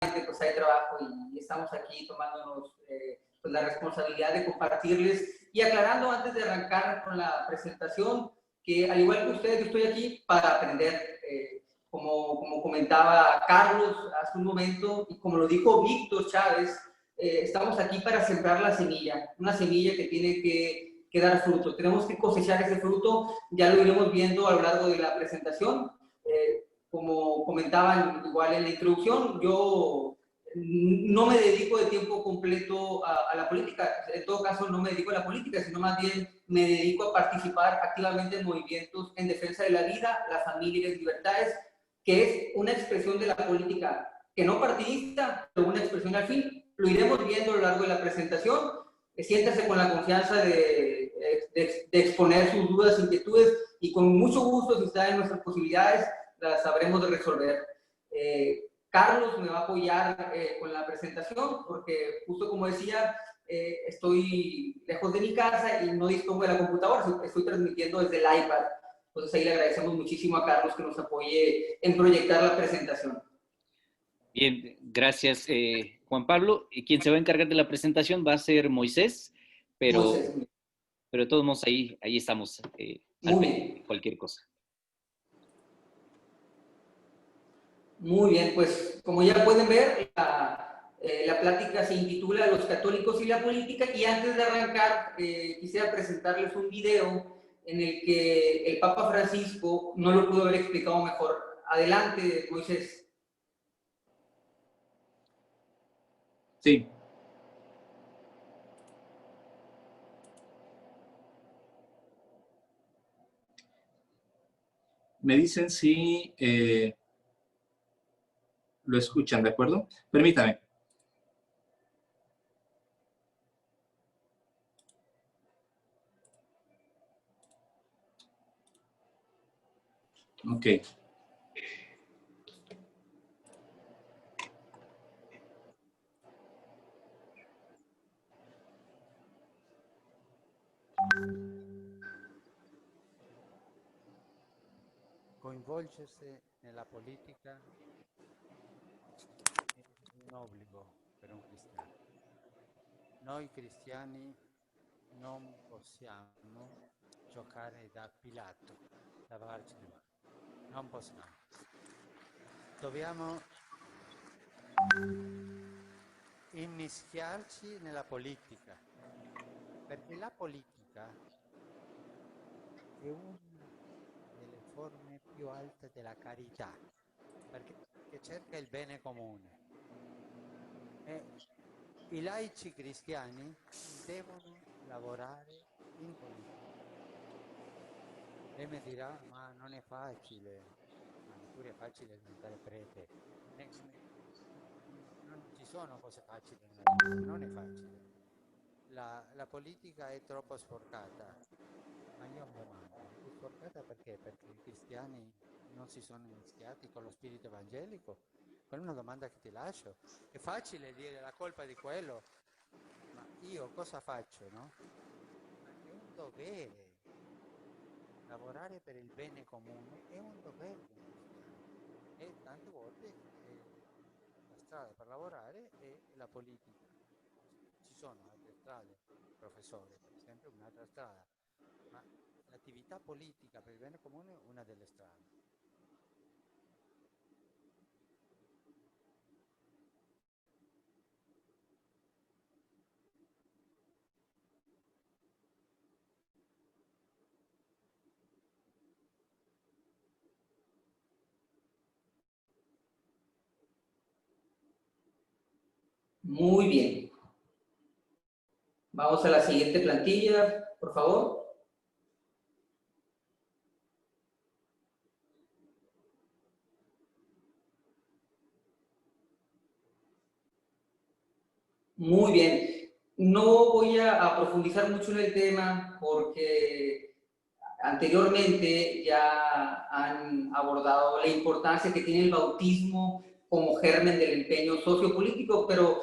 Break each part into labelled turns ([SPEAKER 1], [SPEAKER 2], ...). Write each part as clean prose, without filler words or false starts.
[SPEAKER 1] pues hay trabajo y estamos aquí tomándonos pues la responsabilidad de compartirles y aclarando antes de arrancar con la presentación que al igual que ustedes yo estoy aquí para aprender, como comentaba Carlos hace un momento y como lo dijo Víctor Chávez, estamos aquí para sembrar la semilla, una semilla que tiene que dar fruto, tenemos que cosechar ese fruto, ya lo iremos viendo a lo largo de la presentación. Como comentaban igual en la introducción, yo no me dedico de tiempo completo a la política, en todo caso no me dedico a la política, sino más bien me dedico a participar activamente en movimientos en defensa de la vida, la familia y las libertades, que es una expresión de la política, que no partidista, pero una expresión al fin. Lo iremos viendo a lo largo de la presentación. Siéntase con la confianza de exponer sus dudas, inquietudes, y con mucho gusto, si está en nuestras posibilidades, las sabremos de resolver. Carlos me va a apoyar con la presentación, porque justo como decía, estoy lejos de mi casa y no dispongo de la computadora, estoy transmitiendo desde el iPad. Entonces ahí le agradecemos muchísimo a Carlos que nos apoye en proyectar la presentación.
[SPEAKER 2] Bien, gracias Juan Pablo. Y quien se va a encargar de la presentación va a ser Moisés, pero de todos modos ahí estamos al pendiente de cualquier cosa.
[SPEAKER 1] Muy bien, pues como ya pueden ver, la plática se intitula Los católicos y la política, y antes de arrancar quisiera presentarles un video en el que el Papa Francisco no lo pudo haber explicado mejor. Adelante, Moisés.
[SPEAKER 3] Sí. Me dicen si lo escuchan, ¿de acuerdo? Permítame. Ok.
[SPEAKER 4] Coinvolgersi nella politica è un obbligo per un cristiano. Noi cristiani non possiamo giocare da Pilato, lavarci le mani. Non possiamo. Dobbiamo immischiarci nella politica, perché la politica è una delle forme più alte della carità, perché cerca il bene comune. E i laici cristiani devono lavorare in politica. Lei mi dirà, ma non è facile, ma neppure è facile diventare prete. Non ci sono cose facili nella vita, non è facile. La politica è troppo sporcata, ma io mi domando, è sporcata perché? Perché i cristiani non si sono iniziati con lo spirito evangelico? Quella è una domanda che ti lascio. È facile dire la colpa di quello, ma io cosa faccio, no? È un dovere. Lavorare per il bene comune è un dovere di un cristiano. E tante volte la strada per lavorare è la politica. Ci sono altre strade, professore, per esempio, un'altra strada, ma l'attività politica per il bene comune è una delle strade.
[SPEAKER 1] Muy bien. Vamos a la siguiente plantilla, por favor. Muy bien. No voy a profundizar mucho en el tema porque anteriormente ya han abordado la importancia que tiene el bautismo como germen del empeño sociopolítico, pero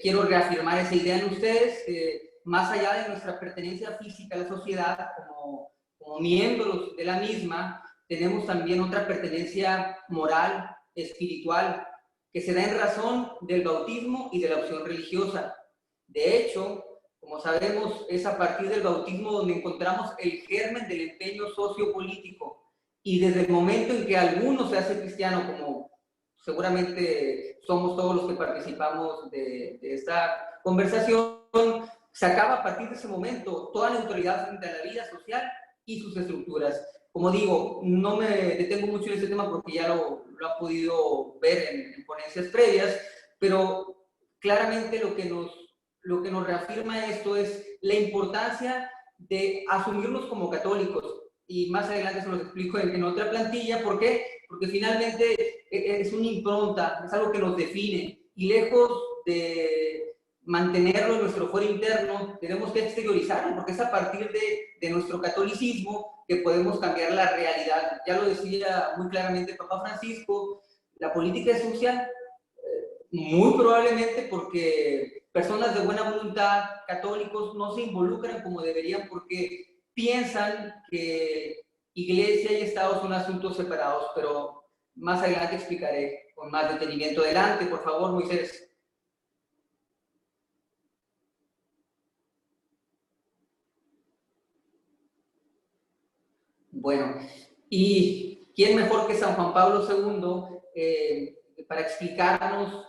[SPEAKER 1] quiero reafirmar esa idea en ustedes, más allá de nuestra pertenencia física a la sociedad como miembros de la misma, tenemos también otra pertenencia moral, espiritual, que se da en razón del bautismo y de la opción religiosa. De hecho, como sabemos, es a partir del bautismo donde encontramos el germen del empeño sociopolítico. Y desde el momento en que alguno se hace cristiano, como seguramente somos todos los que participamos de esta conversación, se acaba a partir de ese momento toda neutralidad frente a la vida social y sus estructuras. Como digo, no me detengo mucho en este tema porque ya lo han podido ver en ponencias previas, pero claramente lo que nos reafirma esto es la importancia de asumirnos como católicos. Y más adelante se los explico en otra plantilla. ¿Por qué? Porque finalmente es una impronta, es algo que nos define. Y lejos de mantenerlo en nuestro fuero interno, tenemos que exteriorizarlo, porque es a partir de nuestro catolicismo que podemos cambiar la realidad. Ya lo decía muy claramente el Papa Francisco, la política es social, muy probablemente porque personas de buena voluntad, católicos, no se involucran como deberían porque piensan que iglesia y Estado son asuntos separados, pero más adelante explicaré con más detenimiento. Adelante, por favor, Moisés. Bueno, ¿y quién mejor que San Juan Pablo II para explicarnos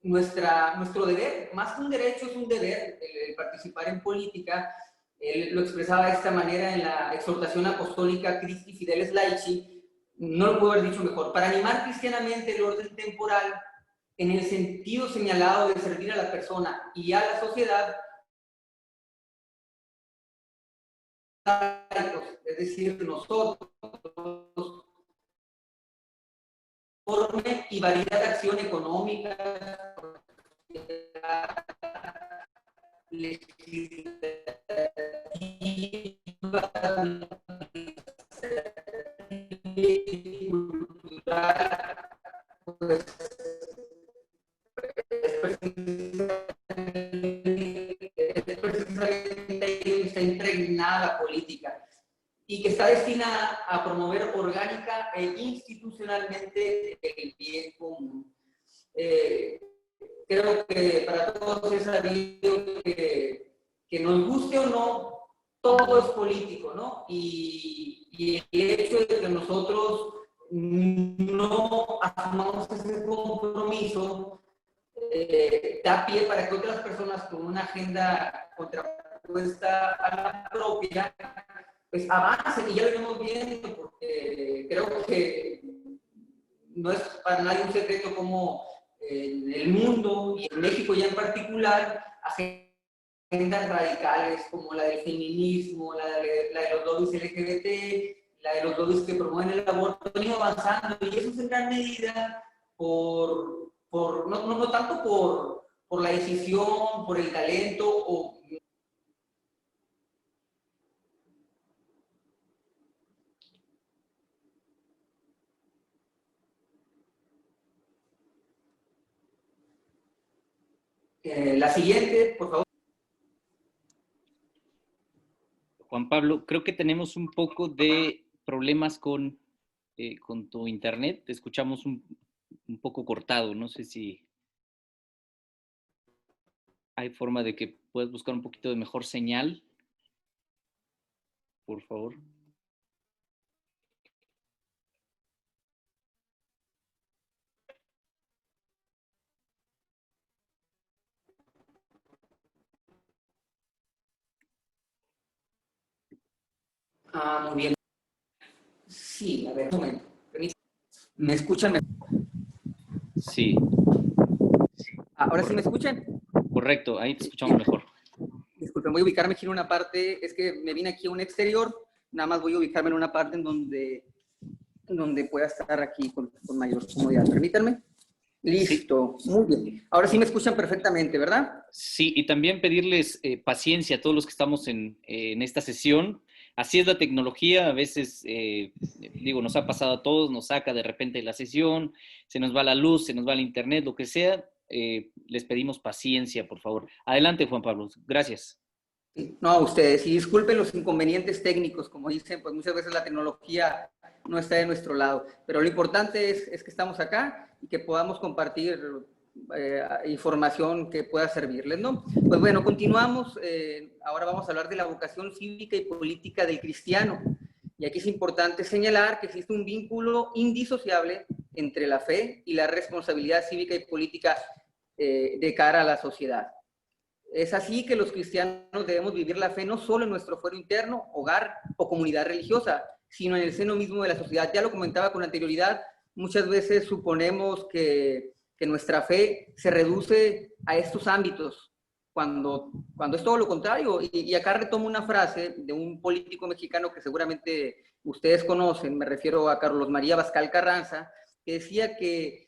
[SPEAKER 1] nuestro deber? Más que un derecho, es un deber el participar en política. Él lo expresaba de esta manera en la exhortación apostólica Christi Fideles Laici, no lo puedo haber dicho mejor, para animar cristianamente el orden temporal en el sentido señalado de servir a la persona y a la sociedad, es decir, nosotros, forme y variedad de acción económica, legislativa, cultural, pues, está impregnada política y que está destinada a promover orgánica e institucionalmente el bien común. Creo que para todos es sabido que nos guste o no, todo es político, ¿no? Y el hecho de que nosotros no asumamos ese compromiso da pie para que otras personas con una agenda contrapuesta a la propia pues avancen, y ya lo iremos viendo, porque creo que no es para nadie un secreto como en el mundo y en México ya en particular, agendas radicales como la del feminismo, la de los lobbies LGBT, la de los lobbies que promueven el aborto, han ido avanzando, y eso es en gran medida no tanto por la decisión, por el talento o la siguiente, por favor.
[SPEAKER 2] Juan Pablo, creo que tenemos un poco de problemas con tu internet. Te escuchamos un poco cortado. No sé si hay forma de que puedas buscar un poquito de mejor señal, por favor.
[SPEAKER 1] Ah, muy bien. Sí, a ver, un momento. ¿Me escuchan?
[SPEAKER 2] Sí.
[SPEAKER 1] ¿Ahora sí me escuchan?
[SPEAKER 2] Correcto, ahí te escuchamos mejor.
[SPEAKER 1] Disculpen, voy a ubicarme aquí en una parte, es que me vine aquí a un exterior, nada más voy a ubicarme en una parte en donde pueda estar aquí con mayor comodidad. Permítanme. Listo, sí. Muy bien. Ahora sí me escuchan perfectamente, ¿verdad?
[SPEAKER 2] Sí, y también pedirles paciencia a todos los que estamos en esta sesión. Así es la tecnología, a veces, nos ha pasado a todos, nos saca de repente de la sesión, se nos va la luz, se nos va el internet, lo que sea. Les pedimos paciencia, por favor. Adelante, Juan Pablo. Gracias.
[SPEAKER 1] No, a ustedes. Y disculpen los inconvenientes técnicos. Como dicen, pues muchas veces la tecnología no está de nuestro lado. Pero lo importante es que estamos acá y que podamos compartir información que pueda servirles, ¿no? Pues bueno, continuamos. Ahora vamos a hablar de la vocación cívica y política del cristiano. Y aquí es importante señalar que existe un vínculo indisociable entre la fe y la responsabilidad cívica y política de cara a la sociedad. Es así que los cristianos debemos vivir la fe no solo en nuestro fuero interno, hogar o comunidad religiosa, sino en el seno mismo de la sociedad. Ya lo comentaba con anterioridad, muchas veces suponemos que nuestra fe se reduce a estos ámbitos, cuando es todo lo contrario. Y acá retomo una frase de un político mexicano que seguramente ustedes conocen, me refiero a Carlos María Abascal Carranza, que decía que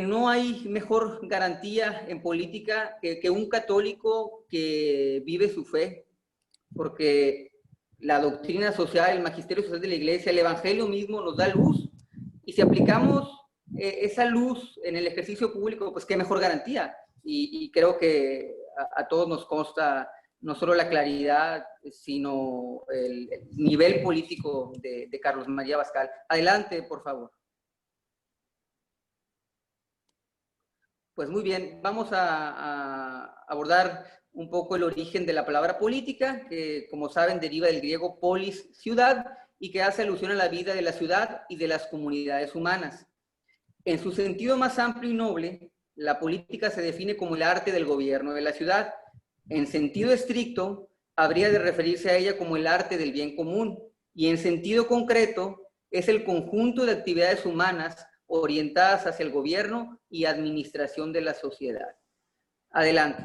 [SPEAKER 1] no hay mejor garantía en política que un católico que vive su fe, porque la doctrina social, el magisterio social de la Iglesia, el Evangelio mismo nos da luz, y si aplicamos esa luz en el ejercicio público, pues qué mejor garantía. Y creo que a todos nos consta no solo la claridad, sino el nivel político de Carlos María Abascal. Adelante, por favor. Pues muy bien, vamos a abordar un poco el origen de la palabra política, que como saben deriva del griego polis, ciudad, y que hace alusión a la vida de la ciudad y de las comunidades humanas. En su sentido más amplio y noble, la política se define como el arte del gobierno de la ciudad. En sentido estricto, habría de referirse a ella como el arte del bien común, y en sentido concreto, es el conjunto de actividades humanas orientadas hacia el gobierno y administración de la sociedad. Adelante.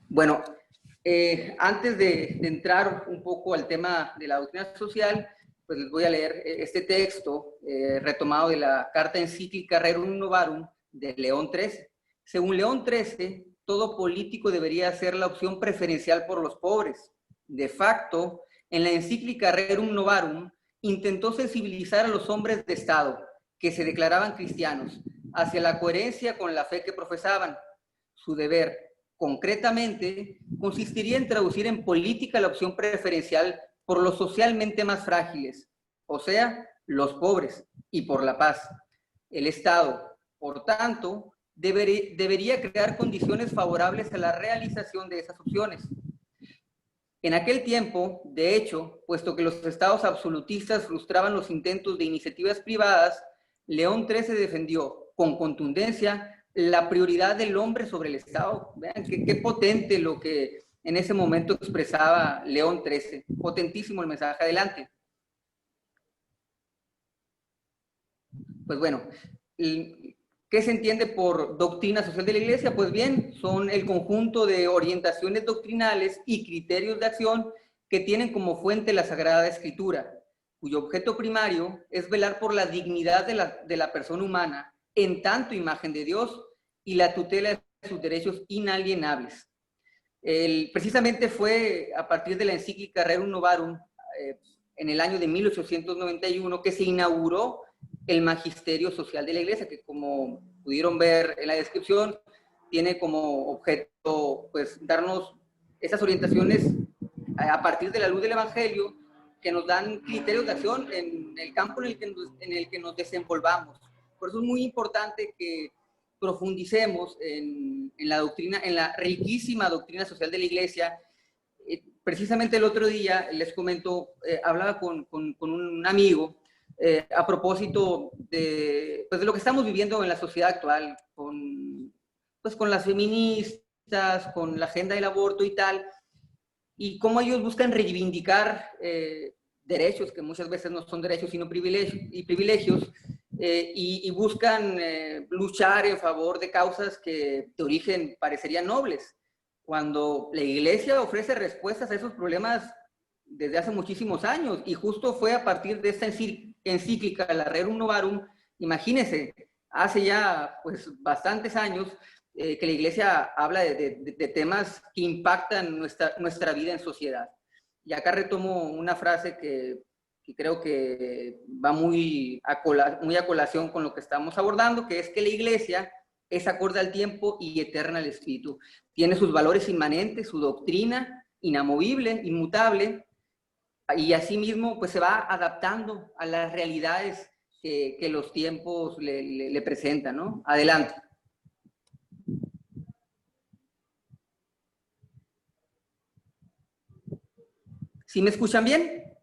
[SPEAKER 1] Bueno, antes de entrar un poco al tema de la doctrina social, pues les voy a leer este texto retomado de la carta encíclica Rerum Novarum de León XIII. Según León XIII, todo político debería hacer la opción preferencial por los pobres. De facto, en la encíclica Rerum Novarum, intentó sensibilizar a los hombres de Estado, que se declaraban cristianos, hacia la coherencia con la fe que profesaban. Su deber, concretamente, consistiría en traducir en política la opción preferencial por los socialmente más frágiles, o sea, los pobres, y por la paz. El Estado, por tanto, debería crear condiciones favorables a la realización de esas opciones. En aquel tiempo, de hecho, puesto que los estados absolutistas frustraban los intentos de iniciativas privadas, León XIII defendió con contundencia la prioridad del hombre sobre el Estado. Vean qué potente lo que en ese momento expresaba León XIII. Potentísimo el mensaje. Adelante. Pues bueno, ¿qué se entiende por doctrina social de la Iglesia? Pues bien, son el conjunto de orientaciones doctrinales y criterios de acción que tienen como fuente la Sagrada Escritura, cuyo objeto primario es velar por la dignidad de la persona humana en tanto imagen de Dios y la tutela de sus derechos inalienables. Precisamente fue a partir de la encíclica Rerum Novarum en el año de 1891 que se inauguró el magisterio social de la Iglesia, que como pudieron ver en la descripción, tiene como objeto pues darnos esas orientaciones a partir de la luz del Evangelio, que nos dan criterios de acción en el campo en el que nos desenvolvamos. Por eso es muy importante que profundicemos en la doctrina, en la riquísima doctrina social de la Iglesia. Precisamente el otro día, les comento, hablaba con un amigo a propósito de lo que estamos viviendo en la sociedad actual, con las feministas, con la agenda del aborto y tal, y cómo ellos buscan reivindicar derechos que muchas veces no son derechos sino privilegios, y buscan luchar en favor de causas que de origen parecerían nobles, cuando la Iglesia ofrece respuestas a esos problemas desde hace muchísimos años, y justo fue a partir de esta encíclica, la Rerum Novarum, imagínense, hace ya pues bastantes años que la Iglesia habla de temas que impactan nuestra vida en sociedad. Y acá retomo una frase que creo que va muy a colación con lo que estamos abordando, que es que la Iglesia es acorde al tiempo y eterna al Espíritu. Tiene sus valores inmanentes, su doctrina inamovible, inmutable, y asimismo pues se va adaptando a las realidades que los tiempos le presentan, ¿no? Adelante. ¿Sí me escuchan bien?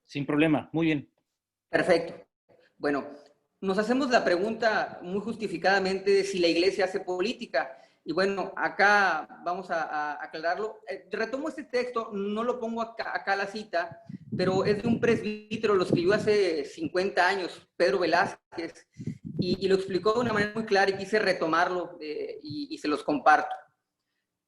[SPEAKER 2] Sin problema, muy bien.
[SPEAKER 1] Perfecto. Bueno, nos hacemos la pregunta muy justificadamente de si la iglesia hace política. Y bueno, acá vamos a aclararlo. Retomo este texto, no lo pongo acá la cita, pero es de un presbítero, lo escribió hace 50 años, Pedro Velázquez, y lo explicó de una manera muy clara y quise retomarlo y se los comparto.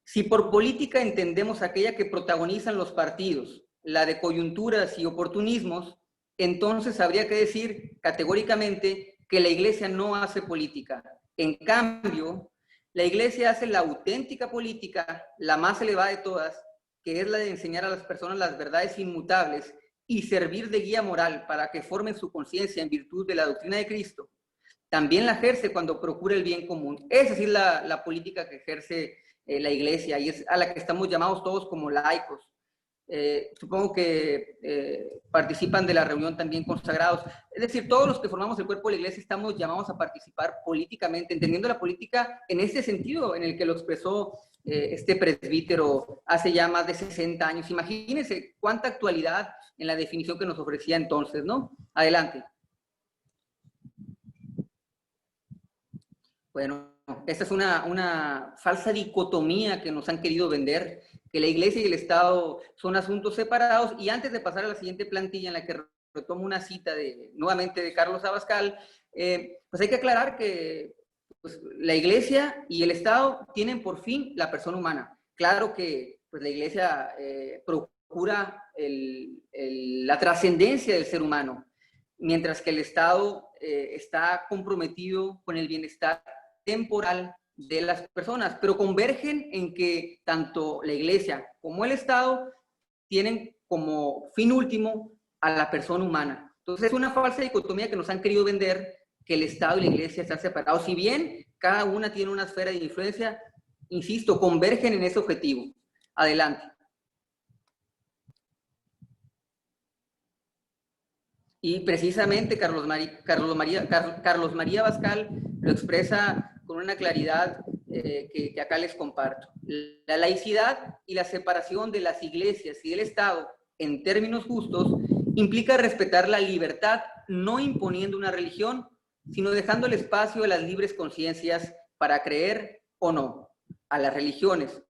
[SPEAKER 1] Si por política entendemos aquella que protagonizan los partidos, la de coyunturas y oportunismos, entonces habría que decir categóricamente que la iglesia no hace política. En cambio, la iglesia hace la auténtica política, la más elevada de todas, que es la de enseñar a las personas las verdades inmutables y servir de guía moral para que formen su conciencia en virtud de la doctrina de Cristo. También la ejerce cuando procura el bien común. Esa sí es la política que ejerce la iglesia y es a la que estamos llamados todos como laicos. Supongo que participan de la reunión también consagrados. Es decir, todos los que formamos el cuerpo de la iglesia estamos llamados a participar políticamente, entendiendo la política en ese sentido en el que lo expresó este presbítero hace ya más de 60 años. Imagínense cuánta actualidad en la definición que nos ofrecía entonces, ¿no? Adelante. Bueno, esta es una falsa dicotomía que nos han querido vender, que la iglesia y el Estado son asuntos separados. Y antes de pasar a la siguiente plantilla en la que retomo una cita nuevamente de Carlos Abascal, pues hay que aclarar que pues, la iglesia y el Estado tienen por fin la persona humana. Claro que pues, la iglesia procura la trascendencia del ser humano, mientras que el Estado está comprometido con el bienestar temporal de las personas, pero convergen en que tanto la iglesia como el Estado tienen como fin último a la persona humana. Entonces es una falsa dicotomía que nos han querido vender, que el Estado y la iglesia están separados. Si bien cada una tiene una esfera de influencia, insisto, convergen en ese objetivo. Adelante. Y precisamente Carlos María Abascal lo expresa con una claridad que acá les comparto. La laicidad y la separación de las iglesias y del Estado, en términos justos, implica respetar la libertad, no imponiendo una religión, sino dejando el espacio a las libres conciencias para creer o no, a las religiones,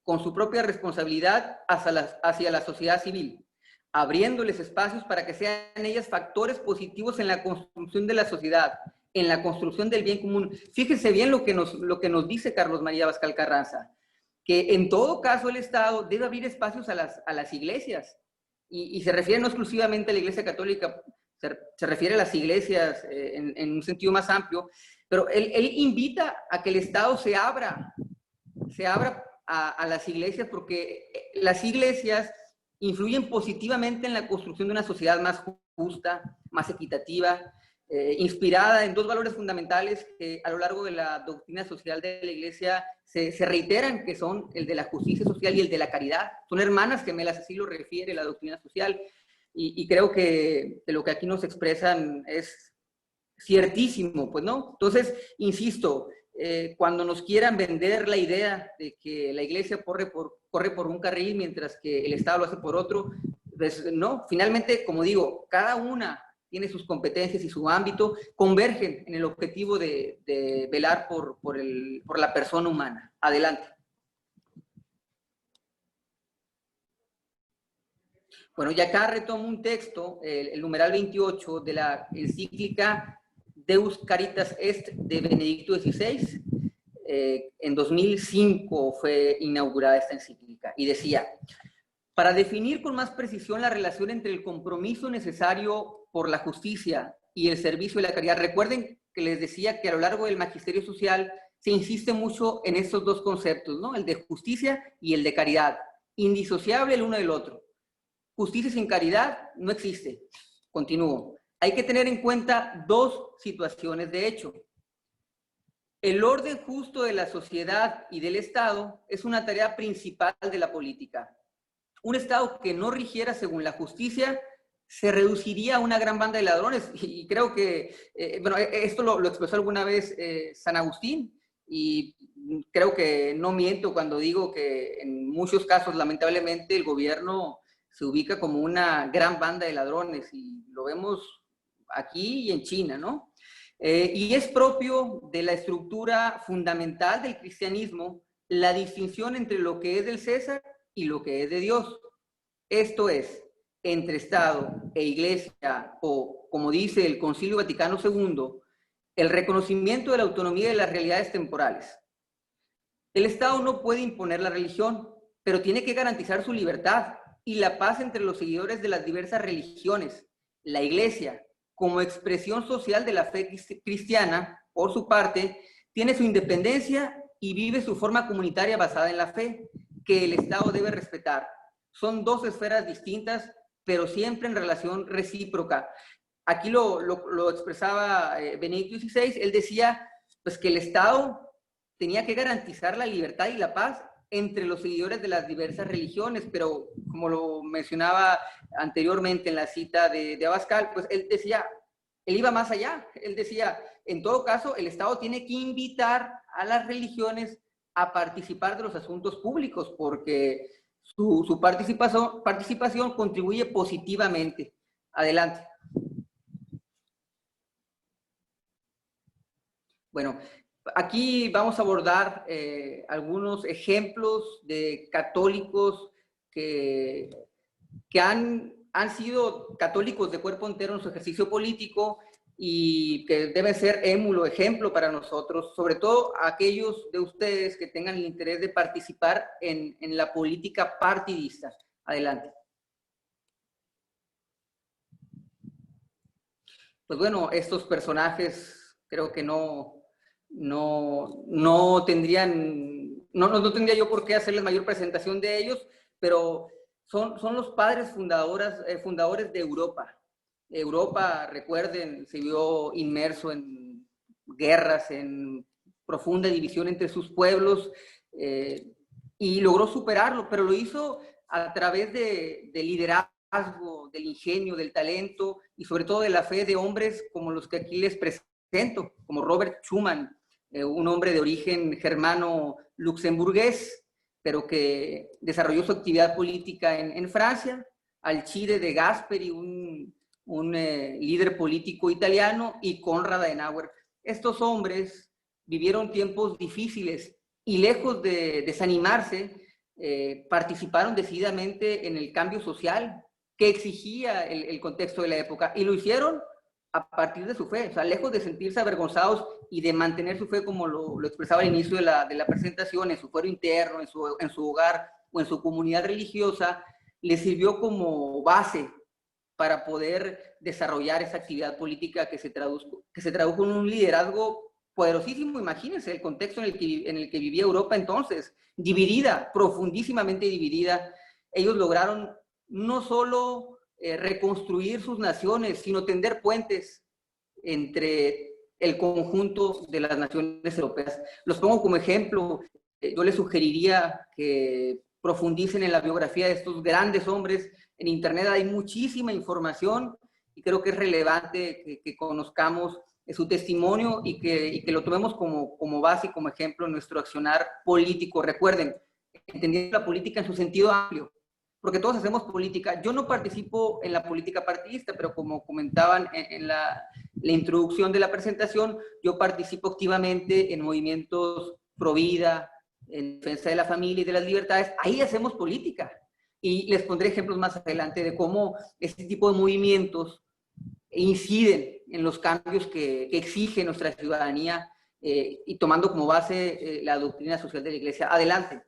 [SPEAKER 1] con su propia responsabilidad hacia la sociedad civil, abriéndoles espacios para que sean ellas factores positivos en la construcción de la sociedad, en la construcción del bien común. Fíjense bien lo que nos dice Carlos María Abascal Carranza, que en todo caso el Estado debe abrir espacios a las iglesias, y se refiere no exclusivamente a la Iglesia Católica, se refiere a las iglesias en un sentido más amplio, pero él invita a que el Estado se abra a las iglesias, porque las iglesias influyen positivamente en la construcción de una sociedad más justa, más equitativa, inspirada en dos valores fundamentales que a lo largo de la doctrina social de la Iglesia se reiteran, que son el de la justicia social y el de la caridad. Son hermanas gemelas, así lo refiere la doctrina social, y creo que lo que aquí nos expresan es ciertísimo, pues, ¿no? Entonces, insisto, cuando nos quieran vender la idea de que la iglesia corre por un carril mientras que el Estado lo hace por otro, pues no, finalmente, como digo, cada una tiene sus competencias y su ámbito, convergen en el objetivo de velar por la persona humana. Adelante. Bueno, y acá retomo un texto, el numeral 28 de la encíclica Deus Caritas Est de Benedicto XVI. En 2005 fue inaugurada esta encíclica y decía: para definir con más precisión la relación entre el compromiso necesario por la justicia y el servicio de la caridad. Recuerden que les decía que a lo largo del magisterio social se insiste mucho en estos dos conceptos, ¿no? El de justicia y el de caridad, indisociable el uno del otro. Justicia sin caridad no existe. Continúo. Hay que tener en cuenta dos situaciones de hecho. El orden justo de la sociedad y del Estado es una tarea principal de la política. un Estado que no rigiera según la justicia se reduciría a una gran banda de ladrones. Y creo que, bueno, esto lo expresó alguna vez San Agustín, y creo que no miento cuando digo que en muchos casos, lamentablemente, el gobierno se ubica como una gran banda de ladrones, y lo vemos aquí y en China, ¿no? Y es propio de la estructura fundamental del cristianismo la distinción entre lo que es del César y lo que es de Dios. Esto es, entre Estado e Iglesia, o como dice el Concilio Vaticano II, el reconocimiento de la autonomía de las realidades temporales. El Estado no puede imponer la religión, pero tiene que garantizar su libertad y la paz entre los seguidores de las diversas religiones. La Iglesia, como expresión social de la fe cristiana, por su parte, tiene su independencia y vive su forma comunitaria basada en la fe, que el Estado debe respetar. Son dos esferas distintas, pero siempre en relación recíproca. Aquí lo expresaba Benedicto XVI. Él decía pues, que el Estado tenía que garantizar la libertad y la paz entre los seguidores de las diversas religiones, pero como lo mencionaba anteriormente en la cita de Abascal, pues él decía, él iba más allá. Él decía, en todo caso, el Estado tiene que invitar a las religiones a participar de los asuntos públicos, porque su participación contribuye positivamente. Adelante. Bueno, aquí vamos a abordar algunos ejemplos de católicos que han sido católicos de cuerpo entero en su ejercicio político y que deben ser émulo, ejemplo para nosotros, sobre todo aquellos de ustedes que tengan el interés de participar en la política partidista. Adelante. Pues bueno, estos personajes creo que no tendría yo por qué hacerles mayor presentación de ellos, pero son los padres fundadores de Europa. Europa, recuerden, se vio inmerso en guerras, en profunda división entre sus pueblos, y logró superarlo, pero lo hizo a través de liderazgo, del ingenio, del talento y sobre todo de la fe de hombres como los que aquí les presento, como Robert Schuman, un hombre de origen germano luxemburgués, pero que desarrolló su actividad política en Francia, Alcide de Gasperi, un líder político italiano, y Konrad Adenauer. Estos hombres vivieron tiempos difíciles y lejos de desanimarse, participaron decididamente en el cambio social que exigía el contexto de la época, y lo hicieron a partir de su fe, o sea, lejos de sentirse avergonzados y de mantener su fe, como lo expresaba al inicio de la presentación, en su fuero interno, en su hogar o en su comunidad religiosa, les sirvió como base para poder desarrollar esa actividad política que se tradujo en un liderazgo poderosísimo. Imagínense el contexto en el que vivía Europa entonces, dividida, profundísimamente dividida. Ellos lograron no solo reconstruir sus naciones, sino tender puentes entre el conjunto de las naciones europeas. Los pongo como ejemplo. Yo les sugeriría que profundicen en la biografía de estos grandes hombres. En internet hay muchísima información y creo que es relevante que conozcamos su testimonio y que lo tomemos como base y como ejemplo en nuestro accionar político. Recuerden, entendiendo la política en su sentido amplio, porque todos hacemos política. Yo no participo en la política partidista, pero como comentaban en la introducción de la presentación, yo participo activamente en movimientos pro vida, en defensa de la familia y de las libertades. Ahí hacemos política. Y les pondré ejemplos más adelante de cómo este tipo de movimientos inciden en los cambios que exige nuestra ciudadanía, y tomando como base la doctrina social de la Iglesia. Adelante.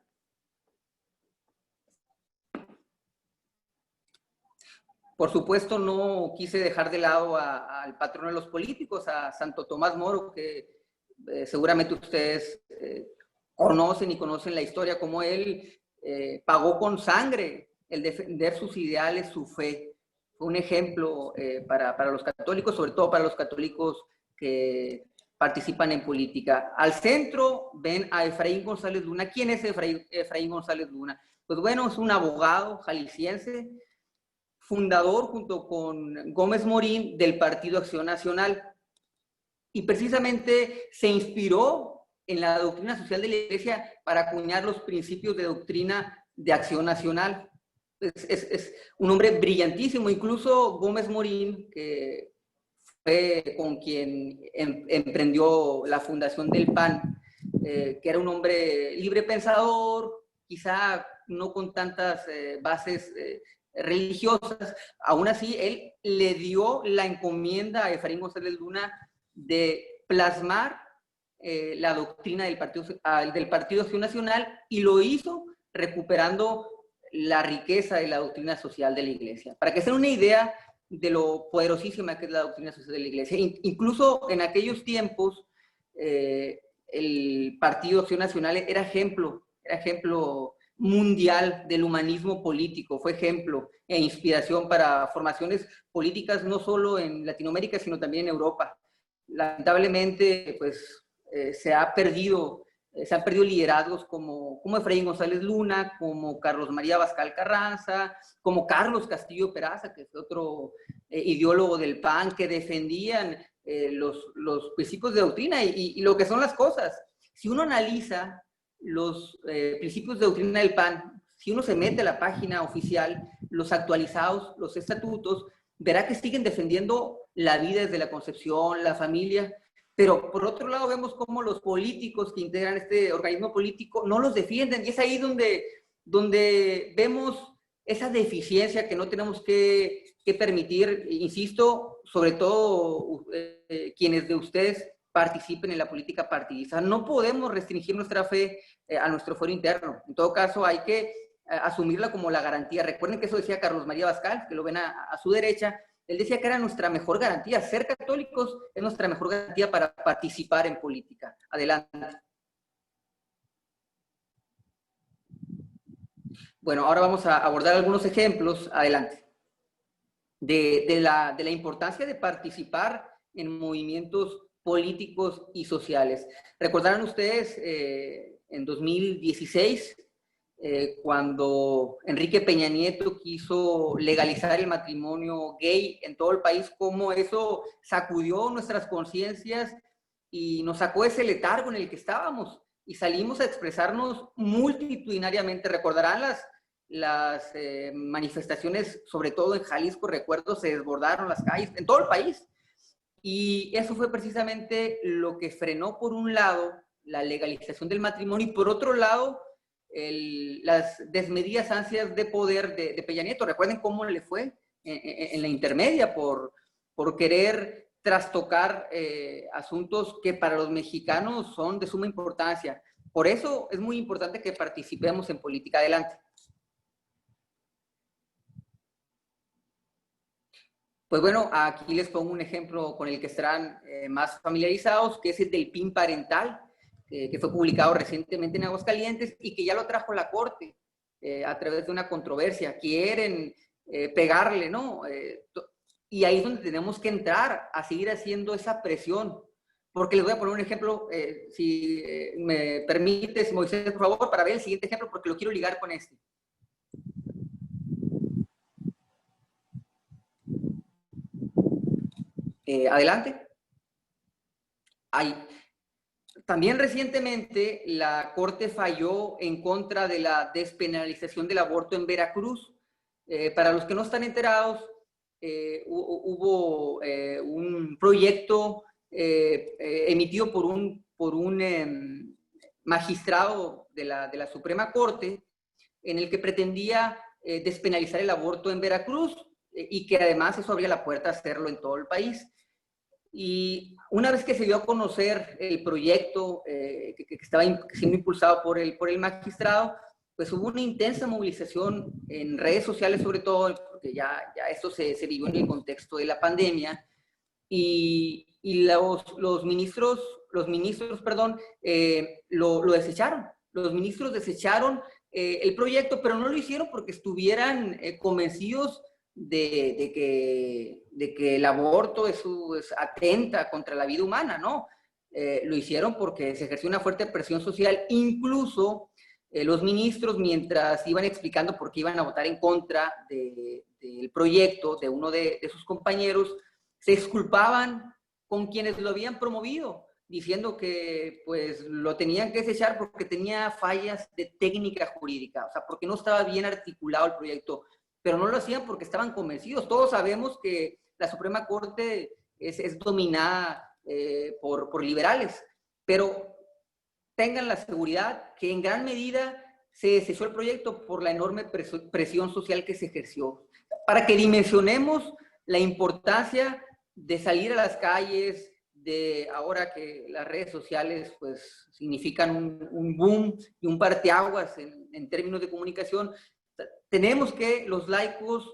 [SPEAKER 1] Por supuesto, no quise dejar de lado al patrono de los políticos, a Santo Tomás Moro, que seguramente ustedes conocen y conocen la historia, como él pagó con sangre el defender sus ideales, su fe. Fue un ejemplo para los católicos, sobre todo para los católicos que participan en política. Al centro ven a Efraín González Luna. ¿Quién es Efraín González Luna? Pues bueno, es un abogado jalisciense, fundador junto con Gómez Morín del Partido Acción Nacional. Y precisamente se inspiró en la doctrina social de la Iglesia para acuñar los principios de doctrina de Acción Nacional. Es un hombre brillantísimo. Incluso Gómez Morín, que fue con quien emprendió la fundación del PAN, que era un hombre libre pensador, quizá no con tantas bases religiosas, aún así él le dio la encomienda a Efraín González Luna de plasmar la doctrina del Partido Acción Nacional, y lo hizo recuperando la riqueza de la doctrina social de la Iglesia. Para que se den una idea de lo poderosísima que es la doctrina social de la Iglesia. Incluso en aquellos tiempos, el Partido Acción Nacional era ejemplo mundial del humanismo político, fue ejemplo e inspiración para formaciones políticas no solo en Latinoamérica, sino también en Europa. Lamentablemente, pues, se han perdido liderazgos como Efraín González Luna, como Carlos María Abascal Carranza, como Carlos Castillo Peraza, que es otro ideólogo del PAN, que defendían los principios de doctrina y lo que son las cosas. Si uno analiza los principios de doctrina del PAN, si uno se mete a la página oficial, los actualizados, los estatutos, verá que siguen defendiendo la vida desde la concepción, la familia, pero por otro lado vemos cómo los políticos que integran este organismo político no los defienden, y es ahí donde vemos esa deficiencia que no tenemos que permitir, insisto, sobre todo quienes de ustedes participen en la política partidista. No podemos restringir nuestra fe a nuestro fuero interno. En todo caso, hay que asumirla como la garantía. Recuerden que eso decía Carlos María Abascal, que lo ven a su derecha. Él decía que era nuestra mejor garantía. Ser católicos es nuestra mejor garantía para participar en política. Adelante. Bueno, ahora vamos a abordar algunos ejemplos. Adelante. De la importancia de participar en movimientos políticos y sociales. Recordarán ustedes en 2016, cuando Enrique Peña Nieto quiso legalizar el matrimonio gay en todo el país, cómo eso sacudió nuestras conciencias y nos sacó ese letargo en el que estábamos, y salimos a expresarnos multitudinariamente. Recordarán las manifestaciones, sobre todo en Jalisco, recuerdo, se desbordaron las calles en todo el país. Y eso fue precisamente lo que frenó, por un lado, la legalización del matrimonio, y por otro lado, las desmedidas ansias de poder de Peña Nieto. Recuerden cómo le fue en la intermedia por querer trastocar asuntos que para los mexicanos son de suma importancia. Por eso es muy importante que participemos en política. Adelante. Pues bueno, aquí les pongo un ejemplo con el que estarán más familiarizados, que es el del PIN parental, que fue publicado recientemente en Aguascalientes y que ya lo trajo la Corte a través de una controversia. Quieren pegarle, ¿no? Y ahí es donde tenemos que entrar a seguir haciendo esa presión. Porque les voy a poner un ejemplo, si me permites, Moisés, por favor, para ver el siguiente ejemplo, porque lo quiero ligar con este. Adelante. También recientemente la Corte falló en contra de la despenalización del aborto en Veracruz. Para los que no están enterados, hubo un proyecto emitido por un magistrado de la Suprema Corte, en el que pretendía despenalizar el aborto en Veracruz, y que además eso abría la puerta a hacerlo en todo el país. Y una vez que se dio a conocer el proyecto que estaba siendo impulsado por el magistrado, pues hubo una intensa movilización en redes sociales, sobre todo, porque ya esto se vivió en el contexto de la pandemia, y los ministros, lo desecharon. Los ministros desecharon el proyecto, pero no lo hicieron porque estuvieran convencidos de que el aborto es atenta contra la vida humana, ¿no? Lo hicieron porque se ejerció una fuerte presión social. Incluso los ministros, mientras iban explicando por qué iban a votar en contra del proyecto de uno de sus compañeros, se exculpaban con quienes lo habían promovido, diciendo que pues lo tenían que desechar porque tenía fallas de técnica jurídica, o sea, porque no estaba bien articulado el proyecto, pero no lo hacían porque estaban convencidos. Todos sabemos que la Suprema Corte es dominada por liberales, pero tengan la seguridad que en gran medida se desechó el proyecto por la enorme presión social que se ejerció. Para que dimensionemos la importancia de salir a las calles, de ahora que las redes sociales pues significan un boom y un parteaguas en términos de comunicación, tenemos que los laicos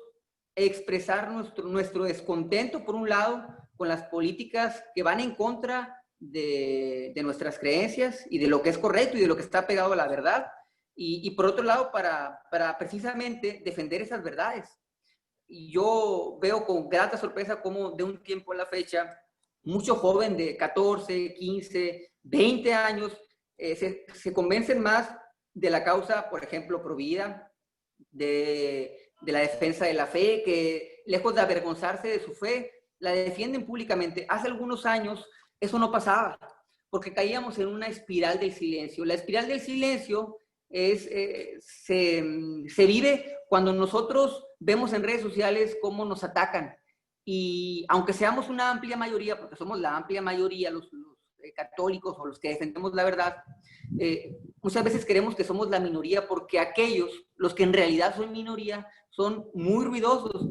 [SPEAKER 1] expresar nuestro descontento, por un lado, con las políticas que van en contra de nuestras creencias y de lo que es correcto y de lo que está pegado a la verdad, y por otro lado, para precisamente defender esas verdades. Y yo veo con grata sorpresa cómo de un tiempo a la fecha, mucho joven de 14, 15, 20 años se convencen más de la causa, por ejemplo, pro vida, de la defensa de la fe, que lejos de avergonzarse de su fe, la defienden públicamente. Hace algunos años eso no pasaba, porque caíamos en una espiral del silencio. La espiral del silencio se vive cuando nosotros vemos en redes sociales cómo nos atacan. Y aunque seamos una amplia mayoría, porque somos la amplia mayoría, los católicos o los que defendemos la verdad, muchas veces creemos que somos la minoría porque aquellos, los que en realidad son minoría, son muy ruidosos.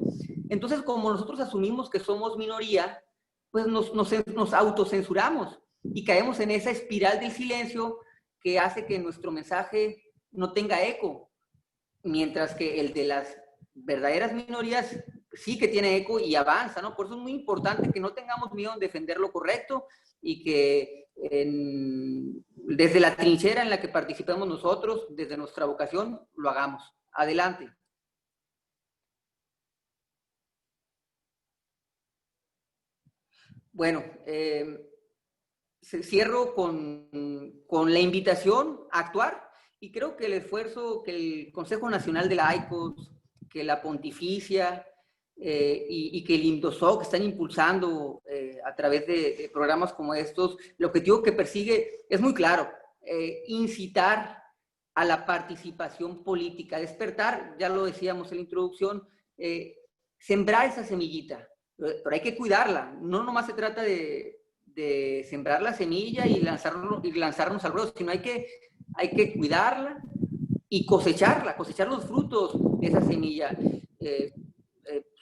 [SPEAKER 1] Entonces, como nosotros asumimos que somos minoría, pues nos autocensuramos y caemos en esa espiral del silencio que hace que nuestro mensaje no tenga eco, mientras que el de las verdaderas minorías sí que tiene eco y avanza, ¿no? Por eso es muy importante que no tengamos miedo en defender lo correcto y que desde la trinchera en la que participamos nosotros, desde nuestra vocación, lo hagamos. Adelante. Bueno, cierro con la invitación a actuar, y creo que el esfuerzo que el Consejo Nacional de Laicos, que la Pontificia y que el INDOSOC están impulsando a través de programas como estos, el objetivo que persigue es muy claro: incitar a la participación política, despertar, ya lo decíamos en la introducción, sembrar esa semillita, pero hay que cuidarla. No nomás se trata de sembrar la semilla y lanzarnos al ruedo, sino hay que cuidarla y cosechar los frutos de esa semilla.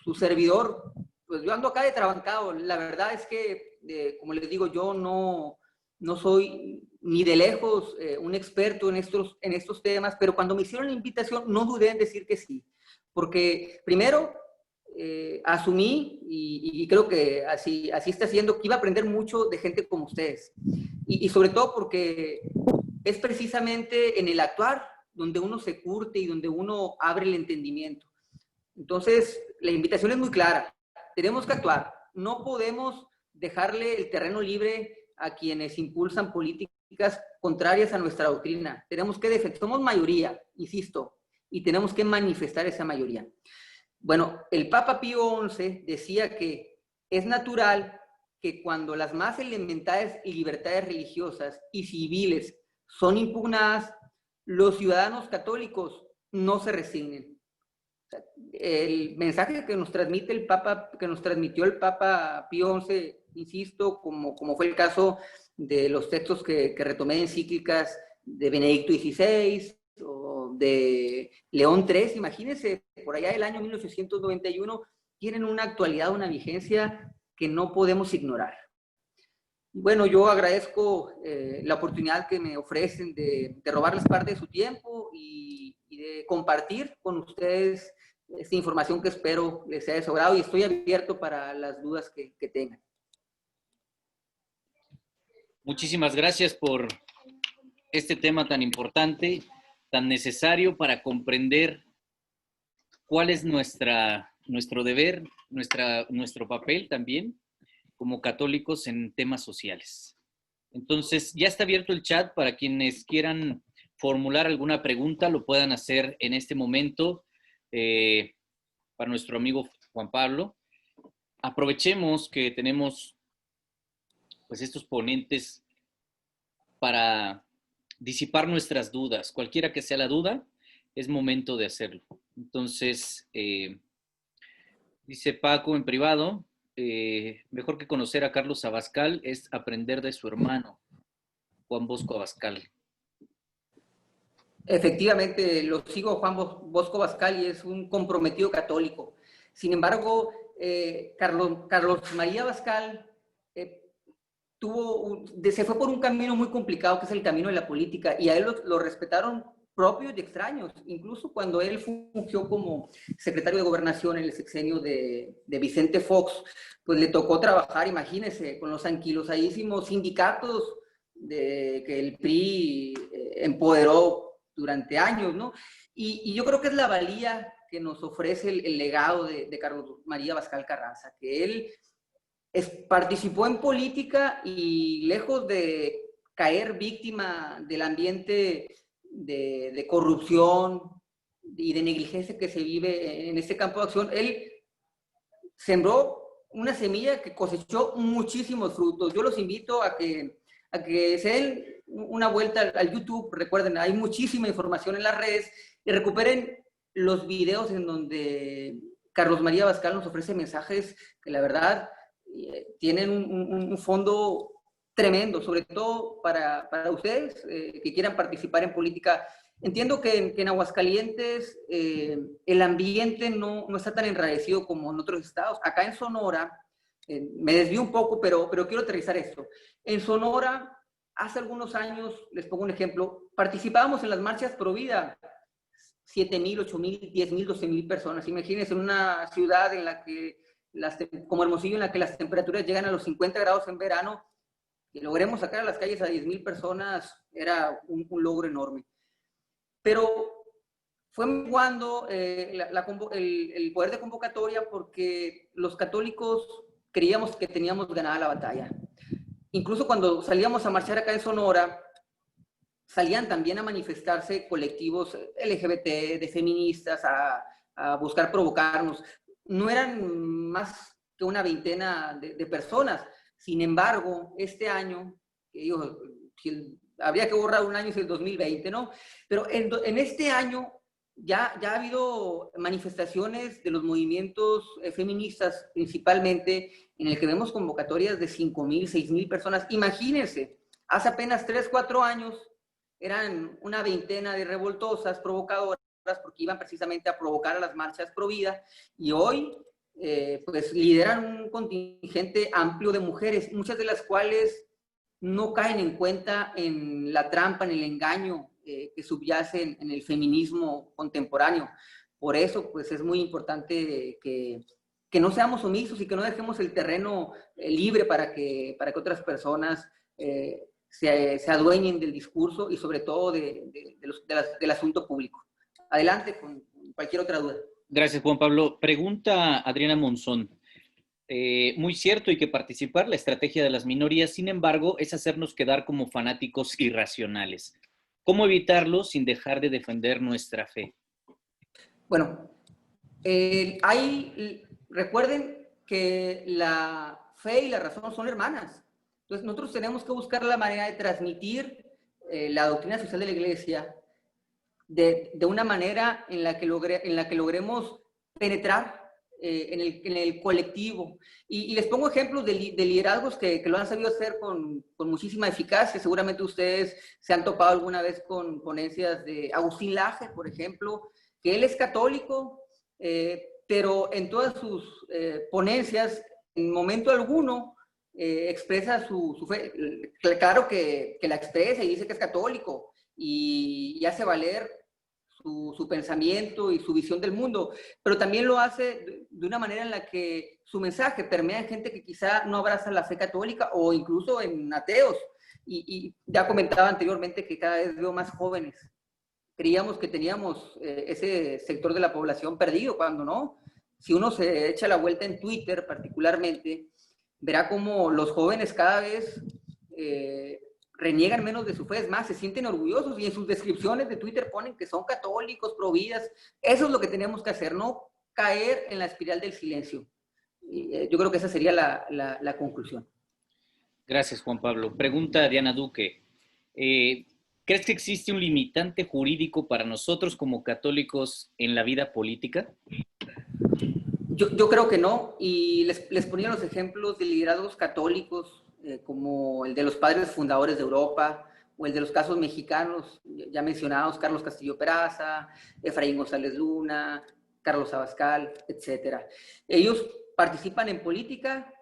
[SPEAKER 1] Su servidor, pues yo ando acá de trabancado. La verdad es que, como les digo, yo no soy ni de lejos un experto en estos temas, pero cuando me hicieron la invitación no dudé en decir que sí, porque primero asumí, y creo que así está siendo, que iba a aprender mucho de gente como ustedes, y sobre todo porque es precisamente en el actuar donde uno se curte y donde uno abre el entendimiento. Entonces, la invitación es muy clara. Tenemos que actuar. No podemos dejarle el terreno libre a quienes impulsan políticas contrarias a nuestra doctrina. Tenemos que defender. Somos mayoría, insisto, y tenemos que manifestar esa mayoría. Bueno, el Papa Pío XI decía que es natural que cuando las más elementales libertades religiosas y civiles son impugnadas, los ciudadanos católicos no se resignen. El mensaje que nos transmite el Papa, que nos transmitió el Papa Pío XI, insisto, como fue el caso de los textos que retomé de encíclicas de Benedicto XVI o de León III, imagínense, por allá del año 1891, tienen una actualidad, una vigencia que no podemos ignorar. Y bueno, yo agradezco la oportunidad que me ofrecen de robarles parte de su tiempo y de compartir con ustedes esta información que espero les sea de su agrado, y estoy abierto para las dudas que tengan.
[SPEAKER 2] Muchísimas gracias por este tema tan importante, tan necesario para comprender cuál es nuestro deber, nuestro papel también como católicos en temas sociales. Entonces, ya está abierto el chat para quienes quieran formular alguna pregunta, lo puedan hacer en este momento para nuestro amigo Juan Pablo. Aprovechemos que tenemos pues estos ponentes para disipar nuestras dudas. Cualquiera que sea la duda, es momento de hacerlo. Entonces, dice Paco en privado, mejor que conocer a Carlos Abascal es aprender de su hermano, Juan Bosco Abascal.
[SPEAKER 1] Efectivamente, lo sigo Juan Bosco Abascal y es un comprometido católico. Sin embargo, Carlos María Abascal se fue por un camino muy complicado, que es el camino de la política, y a él lo respetaron propios y extraños. Incluso cuando él fungió como secretario de Gobernación en el sexenio de Vicente Fox, pues le tocó trabajar, imagínense, con los anquilosadísimos sindicatos que el PRI empoderó durante años, ¿no? Y yo creo que es la valía que nos ofrece el legado de Carlos María Abascal Carranza, que él participó en política y lejos de caer víctima del ambiente de corrupción y de negligencia que se vive en este campo de acción, él sembró una semilla que cosechó muchísimos frutos. Yo los invito a que se den una vuelta al YouTube. Recuerden, hay muchísima información en las redes y recuperen los videos en donde Carlos María Abascal nos ofrece mensajes que la verdad tienen un fondo tremendo, sobre todo para ustedes que quieran participar en política. Entiendo que en Aguascalientes el ambiente no está tan enrarecido como en otros estados. Acá en Sonora, me desvío un poco, pero quiero aterrizar esto. En Sonora, hace algunos años, les pongo un ejemplo, participábamos en las marchas pro vida, 7,000, 8,000, 10,000, 12,000 personas. Imagínense en una ciudad en la que, como Hermosillo, en la que las temperaturas llegan a los 50 grados en verano, y logremos sacar a las calles a 10,000 personas, era un logro enorme. Pero fue menguando el poder de convocatoria porque los católicos creíamos que teníamos ganada la batalla. Incluso cuando salíamos a marchar acá en Sonora, salían también a manifestarse colectivos LGBT, de feministas, a buscar provocarnos. No eran más que una veintena de personas. Sin embargo, este año, habría que borrar un año, es el 2020, ¿no? Pero en este año ya ha habido manifestaciones de los movimientos feministas, principalmente, en el que vemos convocatorias de 5,000, 6,000 personas. Imagínense, hace apenas 3, 4 años eran una veintena de revoltosas, provocadoras, porque iban precisamente a provocar a las marchas pro vida, y hoy pues lideran un contingente amplio de mujeres, muchas de las cuales no caen en cuenta en la trampa, en el engaño que subyace en el feminismo contemporáneo. Por eso, pues es muy importante que no seamos omisos y que no dejemos el terreno libre para que otras personas se adueñen del discurso y sobre todo del asunto público. Adelante con cualquier otra duda.
[SPEAKER 2] Gracias, Juan Pablo. Pregunta Adriana Monzón. Muy cierto, hay que participar, la estrategia de las minorías, sin embargo, es hacernos quedar como fanáticos irracionales. ¿Cómo evitarlo sin dejar de defender nuestra fe?
[SPEAKER 1] Bueno, recuerden que la fe y la razón son hermanas. Entonces, nosotros tenemos que buscar la manera de transmitir la doctrina social de la Iglesia de una manera en la que logremos penetrar en el colectivo. Y les pongo ejemplos de liderazgos que lo han sabido hacer con muchísima eficacia. Seguramente ustedes se han topado alguna vez con ponencias de Agustín Laje, por ejemplo, que él es católico, pero en todas sus ponencias, en momento alguno, expresa su fe. Claro que la expresa y dice que es católico y hace valer su pensamiento y su visión del mundo, pero también lo hace de una manera en la que su mensaje permea en gente que quizá no abraza la fe católica o incluso en ateos. Y ya comentaba anteriormente que cada vez veo más jóvenes. Creíamos que teníamos ese sector de la población perdido, cuando no. Si uno se echa la vuelta en Twitter particularmente, verá como los jóvenes cada vez reniegan menos de su fe, es más, se sienten orgullosos y en sus descripciones de Twitter ponen que son católicos, pro vidas. Eso es lo que tenemos que hacer, no caer en la espiral del silencio. Yo creo que esa sería la conclusión.
[SPEAKER 2] Gracias, Juan Pablo. Pregunta Diana Duque. ¿Crees que existe un limitante jurídico para nosotros como católicos en la vida política?
[SPEAKER 1] Yo creo que no, y les ponía los ejemplos de liderazgos católicos, como el de los padres fundadores de Europa, o el de los casos mexicanos, ya mencionados, Carlos Castillo Peraza, Efraín González Luna, Carlos Abascal, etc. Ellos participan en política,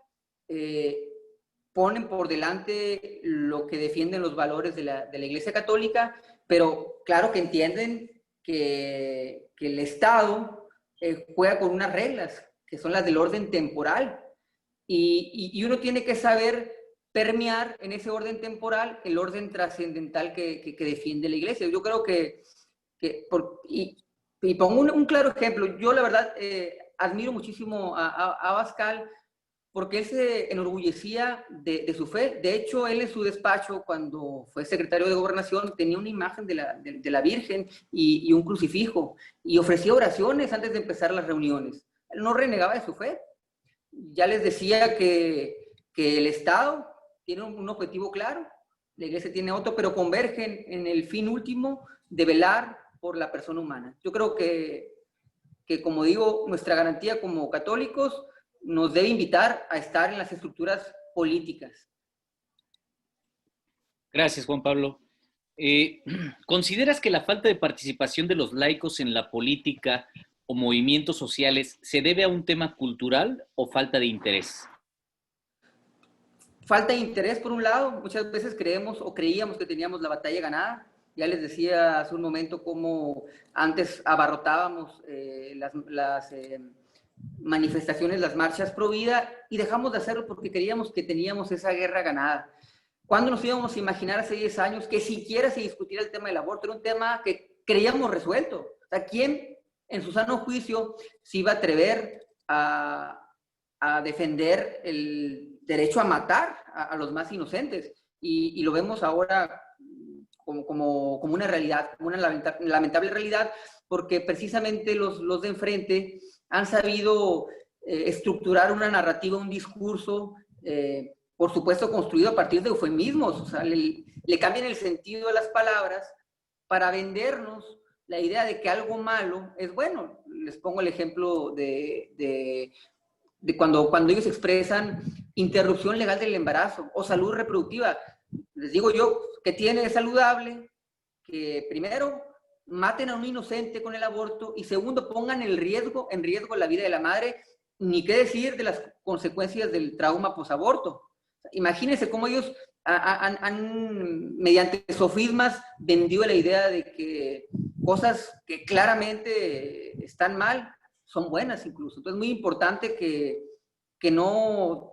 [SPEAKER 1] ponen por delante lo que defienden los valores de la Iglesia Católica, pero claro que entienden que el Estado juega con unas reglas, que son las del orden temporal, y uno tiene que saber permear en ese orden temporal el orden trascendental que defiende la Iglesia. Yo creo y pongo un claro ejemplo. Yo la verdad admiro muchísimo a Abascal, porque él se enorgullecía de su fe. De hecho, él en su despacho, cuando fue secretario de Gobernación, tenía una imagen de la Virgen y un crucifijo, y ofrecía oraciones antes de empezar las reuniones. Él no renegaba de su fe. Ya les decía que el Estado tiene un objetivo claro, la Iglesia tiene otro, pero convergen en el fin último de velar por la persona humana. Yo creo que como digo, nuestra garantía como católicos nos debe invitar a estar en las estructuras políticas.
[SPEAKER 2] Gracias, Juan Pablo. ¿Consideras que la falta de participación de los laicos en la política o movimientos sociales se debe a un tema cultural o falta de interés?
[SPEAKER 1] Falta de interés, por un lado. Muchas veces creemos o creíamos que teníamos la batalla ganada. Ya les decía hace un momento cómo antes abarrotábamos las manifestaciones, las marchas pro vida, y dejamos de hacerlo porque creíamos que teníamos esa guerra ganada. ¿Cuándo nos íbamos a imaginar hace 10 años que siquiera se discutiera el tema del aborto? Era un tema que creíamos resuelto. O sea, ¿quién en su sano juicio se iba a atrever a defender el derecho a matar a los más inocentes? Y lo vemos ahora como una realidad, como una lamentable realidad, porque precisamente los de enfrente han sabido estructurar una narrativa, un discurso, por supuesto construido a partir de eufemismos. O sea, le cambian el sentido de las palabras para vendernos la idea de que algo malo es bueno. Les pongo el ejemplo de cuando ellos expresan interrupción legal del embarazo o salud reproductiva. Les digo yo, que tiene saludable que primero maten a un inocente con el aborto y segundo pongan en riesgo la vida de la madre, ni qué decir de las consecuencias del trauma posaborto. Imagínense cómo ellos han mediante sofismas vendido la idea de que cosas que claramente están mal son buenas incluso. Entonces es muy importante que no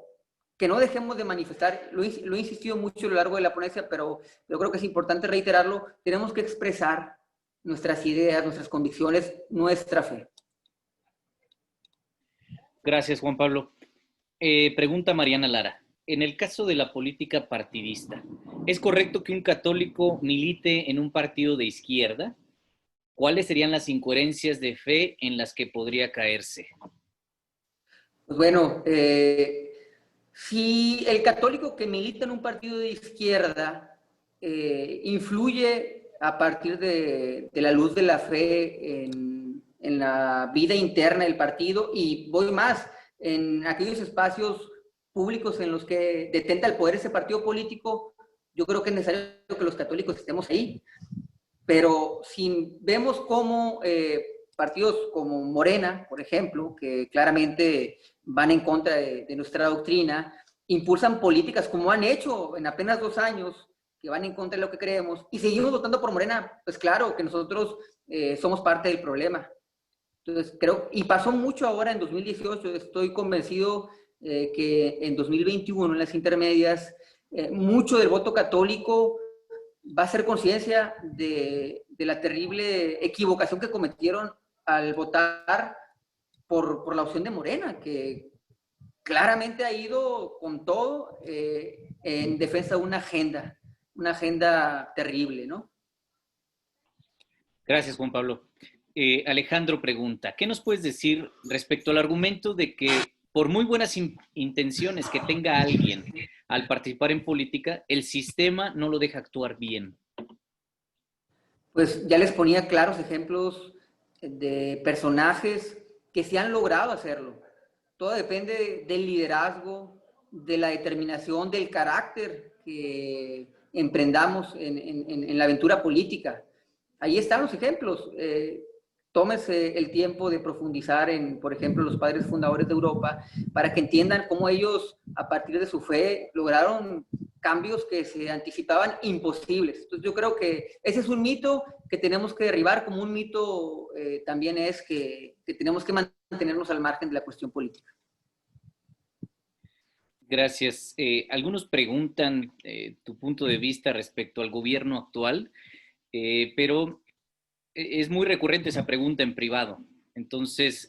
[SPEAKER 1] dejemos de manifestar. Lo he insistido mucho a lo largo de la ponencia, pero yo creo que es importante reiterarlo. Tenemos que expresar nuestras ideas, nuestras convicciones, nuestra fe.
[SPEAKER 2] Gracias, Juan Pablo. Pregunta Mariana Lara. En el caso de la política partidista, ¿es correcto que un católico milite en un partido de izquierda? ¿Cuáles serían las incoherencias de fe en las que podría caerse?
[SPEAKER 1] Pues bueno, si el católico que milita en un partido de izquierda influye a partir de la luz de la fe en la vida interna del partido, y voy más, en aquellos espacios públicos en los que detenta el poder ese partido político, yo creo que es necesario que los católicos estemos ahí. Pero si vemos cómo partidos como Morena, por ejemplo, que claramente van en contra de nuestra doctrina, impulsan políticas como han hecho en apenas 2 años, que van en contra de lo que creemos, y seguimos votando por Morena, pues claro que nosotros somos parte del problema. Entonces creo, y pasó mucho ahora en 2018, estoy convencido que en 2021, en las intermedias, mucho del voto católico va a ser conciencia de la terrible equivocación que cometieron al votar por la opción de Morena, que claramente ha ido con todo en defensa de una agenda una agenda terrible, ¿no?
[SPEAKER 2] Gracias, Juan Pablo. Alejandro pregunta, ¿qué nos puedes decir respecto al argumento de que por muy buenas intenciones que tenga alguien al participar en política, el sistema no lo deja actuar bien?
[SPEAKER 1] Pues ya les ponía claros ejemplos de personajes que sí han logrado hacerlo. Todo depende del liderazgo, de la determinación, del carácter que emprendamos en la aventura política. Ahí están los ejemplos. Tómese el tiempo de profundizar en, por ejemplo, los padres fundadores de Europa, para que entiendan cómo ellos, a partir de su fe, lograron cambios que se anticipaban imposibles. Entonces yo creo que ese es un mito que tenemos que derribar, como un mito también es que tenemos que mantenernos al margen de la cuestión política.
[SPEAKER 2] Gracias. Algunos preguntan tu punto de vista respecto al gobierno actual, pero es muy recurrente esa pregunta en privado. Entonces,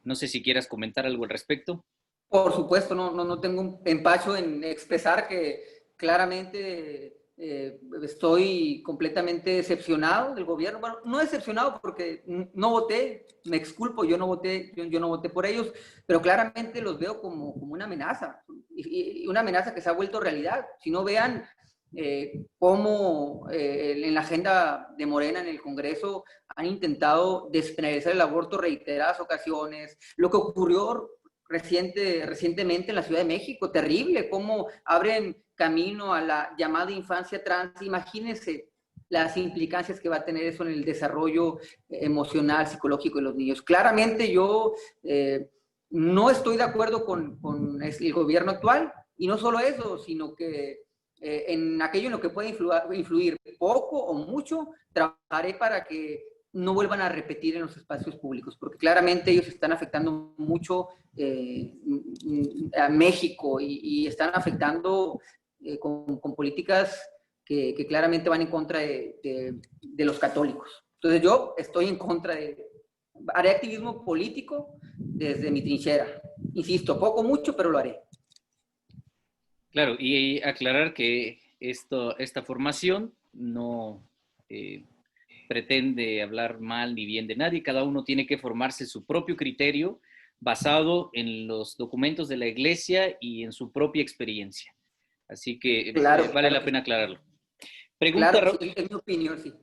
[SPEAKER 2] no sé si quieras comentar algo al respecto.
[SPEAKER 1] Por supuesto, no tengo un empacho en expresar que claramente estoy completamente decepcionado del gobierno. Bueno, no decepcionado porque no voté, me exculpo, yo no voté por ellos, pero claramente los veo como una amenaza, y una amenaza que se ha vuelto realidad. Si no, vean cómo en la agenda de Morena en el Congreso han intentado despenalizar el aborto reiteradas ocasiones, lo que ocurrió recientemente en la Ciudad de México, terrible, cómo abren camino a la llamada infancia trans. Imagínense las implicancias que va a tener eso en el desarrollo emocional, psicológico de los niños. Claramente yo no estoy de acuerdo con el gobierno actual, y no solo eso, sino que en aquello en lo que puede influir poco o mucho, trabajaré para que no vuelvan a repetir en los espacios públicos, porque claramente ellos están afectando mucho a México y están afectando con políticas que claramente van en contra de los católicos. Entonces yo estoy en contra haré activismo político desde mi trinchera. Insisto, poco, mucho, pero lo haré.
[SPEAKER 2] Claro, y aclarar que esta formación no pretende hablar mal ni bien de nadie. Cada uno tiene que formarse su propio criterio basado en los documentos de la Iglesia y en su propia experiencia. Así que vale la pena aclararlo.
[SPEAKER 1] Claro, sí, es mi opinión, sí.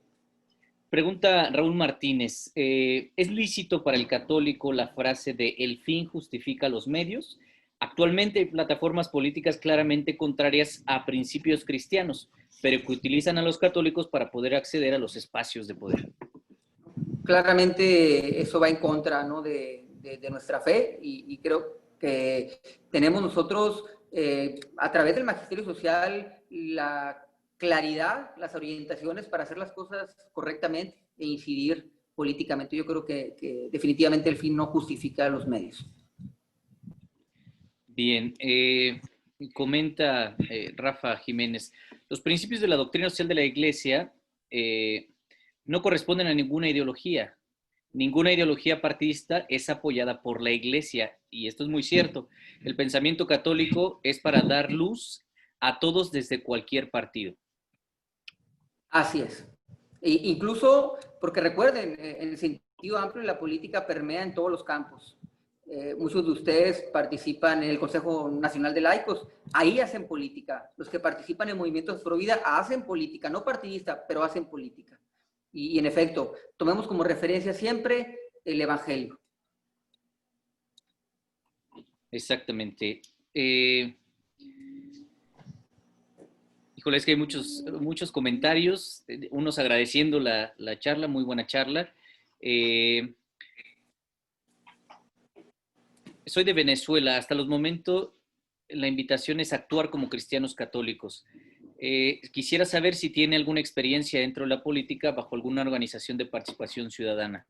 [SPEAKER 2] Pregunta Raúl Martínez, ¿es lícito para el católico la frase de "el fin justifica los medios"? Actualmente hay plataformas políticas claramente contrarias a principios cristianos, pero que utilizan a los católicos para poder acceder a los espacios de poder.
[SPEAKER 1] Claramente eso va en contra, ¿no?, de nuestra fe, y creo que tenemos nosotros, a través del magisterio social, la claridad, las orientaciones para hacer las cosas correctamente e incidir políticamente. Yo creo que definitivamente el fin no justifica los medios.
[SPEAKER 2] Bien, comenta Rafa Jiménez, los principios de la doctrina social de la Iglesia no corresponden a ninguna ideología. Ninguna ideología partidista es apoyada por la Iglesia, y esto es muy cierto. El pensamiento católico es para dar luz a todos desde cualquier partido.
[SPEAKER 1] Así es. Incluso, porque recuerden, en el sentido amplio, la política permea en todos los campos. Muchos de ustedes participan en el Consejo Nacional de Laicos, ahí hacen política. Los que participan en movimientos pro vida hacen política, no partidista, pero hacen política. Y en efecto, tomemos como referencia siempre el Evangelio.
[SPEAKER 2] Exactamente. Híjole, es que hay muchos comentarios, unos agradeciendo la charla, muy buena charla. Soy de Venezuela. Hasta los momentos la invitación es actuar como cristianos católicos. Quisiera saber si tiene alguna experiencia dentro de la política bajo alguna organización de participación ciudadana.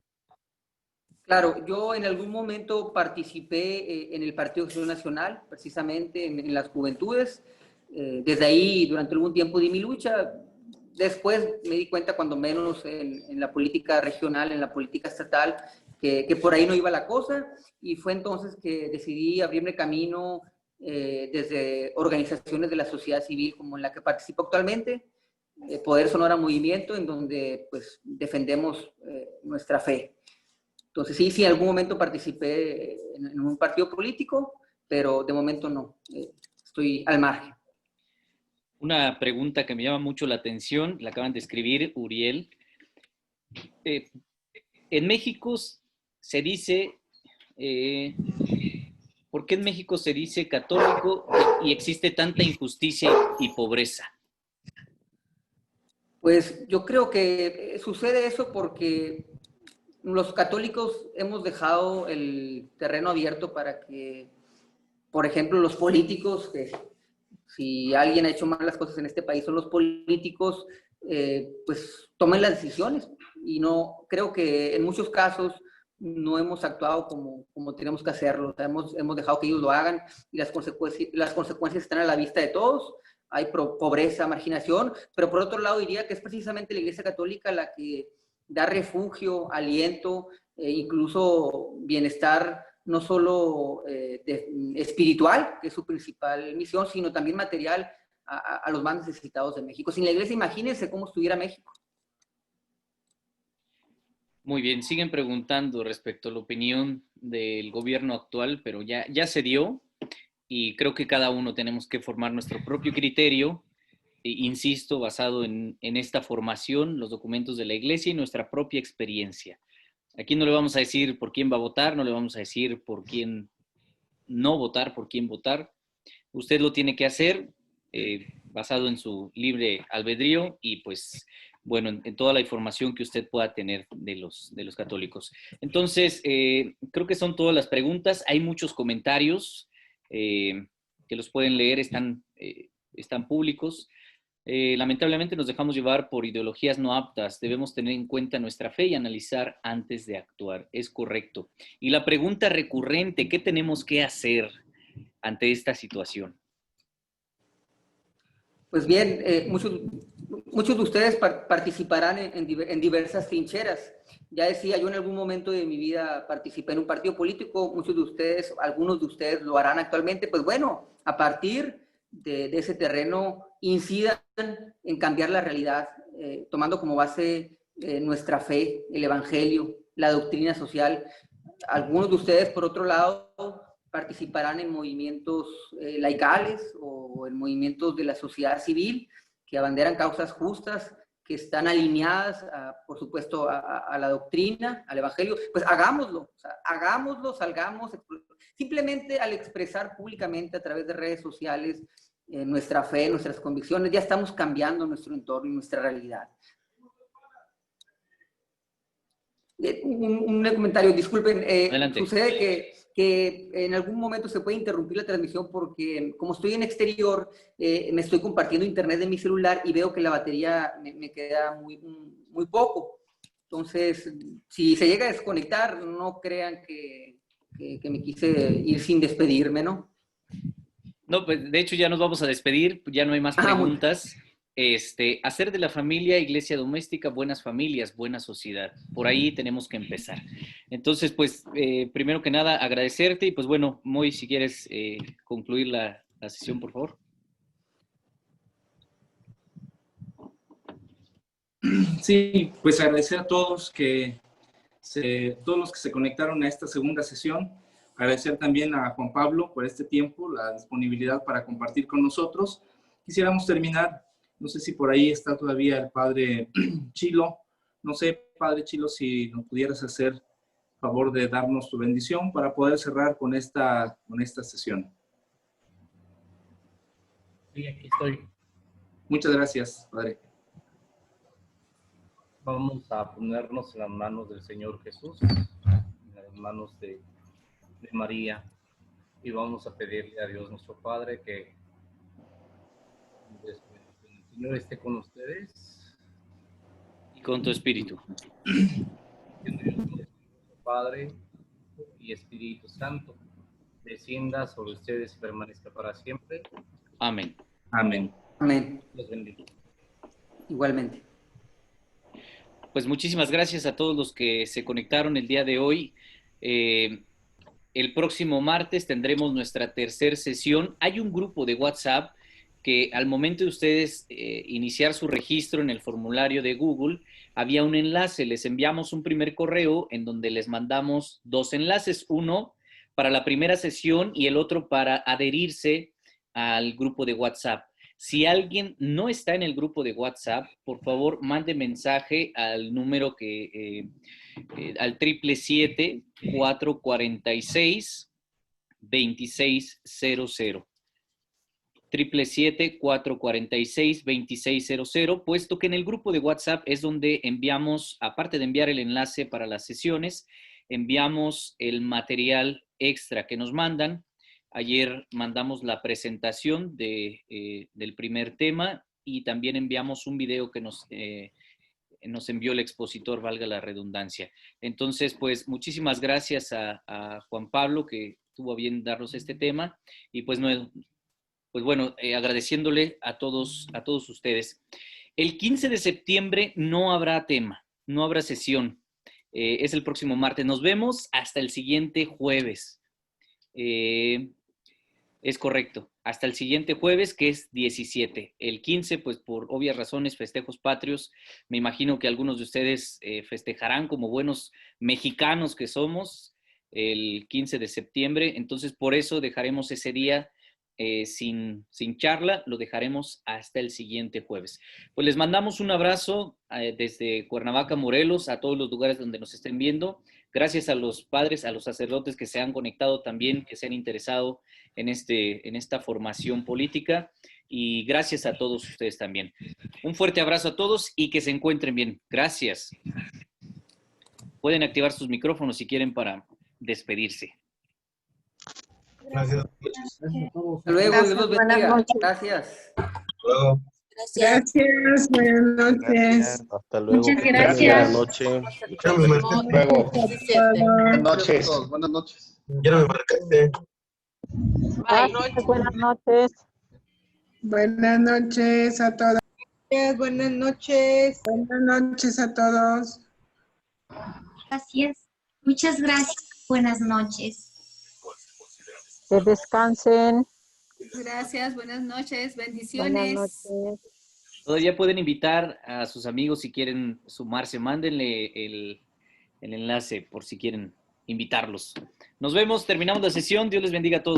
[SPEAKER 1] Claro, yo en algún momento participé en el Partido Acción Nacional, precisamente en las juventudes. Desde ahí, durante algún tiempo di mi lucha. Después me di cuenta, cuando menos en la política regional, en la política estatal, que por ahí no iba la cosa, y fue entonces que decidí abrirme camino desde organizaciones de la sociedad civil como en la que participo actualmente, Poder Sonora Movimiento, en donde pues defendemos nuestra fe. Entonces sí, en algún momento participé en un partido político, pero de momento no, estoy al margen.
[SPEAKER 2] Una pregunta que me llama mucho la atención, la acaban de escribir, Uriel. En México se dice, ¿por qué en México se dice católico y existe tanta injusticia y pobreza?
[SPEAKER 1] Pues yo creo que sucede eso porque los católicos hemos dejado el terreno abierto para que, por ejemplo, los políticos, que si alguien ha hecho malas cosas en este país son los políticos, pues tomen las decisiones. Y no, creo que en muchos casos no hemos actuado como tenemos que hacerlo. O sea, hemos dejado que ellos lo hagan y las consecuencias están a la vista de todos. Hay pobreza, marginación, pero por otro lado diría que es precisamente la Iglesia Católica la que da refugio, aliento, incluso bienestar, no solo espiritual, que es su principal misión, sino también material a los más necesitados de México. Sin la Iglesia, imagínense cómo estuviera México.
[SPEAKER 2] Muy bien, siguen preguntando respecto a la opinión del gobierno actual, pero ya se dio y creo que cada uno tenemos que formar nuestro propio criterio, insisto, basado en esta formación, los documentos de la Iglesia y nuestra propia experiencia. Aquí no le vamos a decir por quién va a votar, no le vamos a decir por quién no votar, por quién votar. Usted lo tiene que hacer basado en su libre albedrío y pues bueno, en toda la información que usted pueda tener de los católicos. Entonces, creo que son todas las preguntas. Hay muchos comentarios que los pueden leer, están públicos. Lamentablemente nos dejamos llevar por ideologías no aptas. Debemos tener en cuenta nuestra fe y analizar antes de actuar. Es correcto. Y la pregunta recurrente, ¿qué tenemos que hacer ante esta situación?
[SPEAKER 1] Pues bien, muchos de ustedes participarán en diversas trincheras. Ya decía, yo en algún momento de mi vida participé en un partido político, muchos de ustedes, algunos de ustedes lo harán actualmente. Pues bueno, a partir de ese terreno, incidan en cambiar la realidad, tomando como base nuestra fe, el evangelio, la doctrina social. Algunos de ustedes, por otro lado, participarán en movimientos laicales o en movimientos de la sociedad civil que abanderan causas justas, que están alineadas, por supuesto, a la doctrina, al evangelio. Pues hagámoslo, o sea, hagámoslo, salgamos. Simplemente al expresar públicamente a través de redes sociales nuestra fe, nuestras convicciones, ya estamos cambiando nuestro entorno y nuestra realidad. Un comentario, disculpen, sucede que en algún momento se puede interrumpir la transmisión porque como estoy en exterior, me estoy compartiendo internet de mi celular y veo que la batería me queda muy poco. Entonces, si se llega a desconectar, no crean que me quise ir sin despedirme, ¿no?
[SPEAKER 2] No, pues de hecho ya nos vamos a despedir, ya no hay más preguntas. Hacer de la familia iglesia doméstica, buenas familias, buena sociedad. Por ahí tenemos que empezar. Entonces, pues, primero que nada, agradecerte y pues bueno, Moy, si quieres concluir la sesión, por favor.
[SPEAKER 3] Sí, pues agradecer a todos todos los que se conectaron a esta segunda sesión. Agradecer también a Juan Pablo por este tiempo, la disponibilidad para compartir con nosotros. Quisiéramos terminar, no sé si por ahí está todavía el padre Chilo. No sé, padre Chilo, si nos pudieras hacer favor de darnos tu bendición para poder cerrar con esta sesión.
[SPEAKER 5] Sí, aquí estoy.
[SPEAKER 3] Muchas gracias, padre.
[SPEAKER 5] Vamos a ponernos en las manos del Señor Jesús, en las manos de María, y vamos a pedirle a Dios nuestro Padre que el Señor esté con ustedes.
[SPEAKER 2] Y con tu espíritu.
[SPEAKER 5] Que Dios nuestro Padre y Espíritu Santo descienda sobre ustedes y permanezca para siempre.
[SPEAKER 2] Amén.
[SPEAKER 3] Amén.
[SPEAKER 1] Amén.
[SPEAKER 5] Los bendiga.
[SPEAKER 1] Igualmente.
[SPEAKER 2] Pues muchísimas gracias a todos los que se conectaron el día de hoy. el próximo martes tendremos nuestra tercera sesión. Hay un grupo de WhatsApp que al momento de ustedes iniciar su registro en el formulario de Google, había un enlace. Les enviamos un primer correo en donde les mandamos 2 enlaces, uno para la primera sesión y el otro para adherirse al grupo de WhatsApp. Si alguien no está en el grupo de WhatsApp, por favor, mande mensaje al número que, al 777-446-2600. 777-446-2600, puesto que en el grupo de WhatsApp es donde enviamos, aparte de enviar el enlace para las sesiones, enviamos el material extra que nos mandan. Ayer mandamos la presentación del primer tema y también enviamos un video que nos envió el expositor, valga la redundancia. Entonces, pues, muchísimas gracias a Juan Pablo, que tuvo a bien darnos este tema, y pues bueno, agradeciéndole a todos ustedes. El 15 de septiembre no habrá tema, no habrá sesión. Es el próximo martes. Nos vemos hasta el siguiente jueves. Es correcto. Hasta el siguiente jueves, que es 17. El 15, pues por obvias razones, festejos patrios. Me imagino que algunos de ustedes festejarán como buenos mexicanos que somos el 15 de septiembre. Entonces, por eso dejaremos ese día sin charla, lo dejaremos hasta el siguiente jueves. Pues les mandamos un abrazo desde Cuernavaca, Morelos, a todos los lugares donde nos estén viendo. Gracias a los padres, a los sacerdotes que se han conectado también, que se han interesado en esta formación política, y gracias a todos ustedes también. Un fuerte abrazo a todos y que se encuentren bien. Gracias. Pueden activar sus micrófonos si quieren para despedirse.
[SPEAKER 6] Gracias.
[SPEAKER 1] Hasta luego, Dios los bendiga. Gracias.
[SPEAKER 6] Luego.
[SPEAKER 7] Gracias, buenas noches.
[SPEAKER 8] Hasta luego.
[SPEAKER 7] Muchas gracias.
[SPEAKER 8] Buenas noches.
[SPEAKER 6] Ya me marcaste. Luego.
[SPEAKER 7] Buenas
[SPEAKER 6] noches. Buenas noches. Ya no me marcaste.
[SPEAKER 9] Buenas noches.
[SPEAKER 7] Buenas noches a todos.
[SPEAKER 9] Buenas noches.
[SPEAKER 7] Buenas noches a todos.
[SPEAKER 10] Gracias. Muchas gracias. Buenas noches.
[SPEAKER 9] Que descansen.
[SPEAKER 11] Gracias, buenas noches, bendiciones.
[SPEAKER 9] Buenas noches.
[SPEAKER 2] Todavía pueden invitar a sus amigos si quieren sumarse. Mándenle el enlace por si quieren invitarlos. Nos vemos, terminamos la sesión. Dios les bendiga a todos.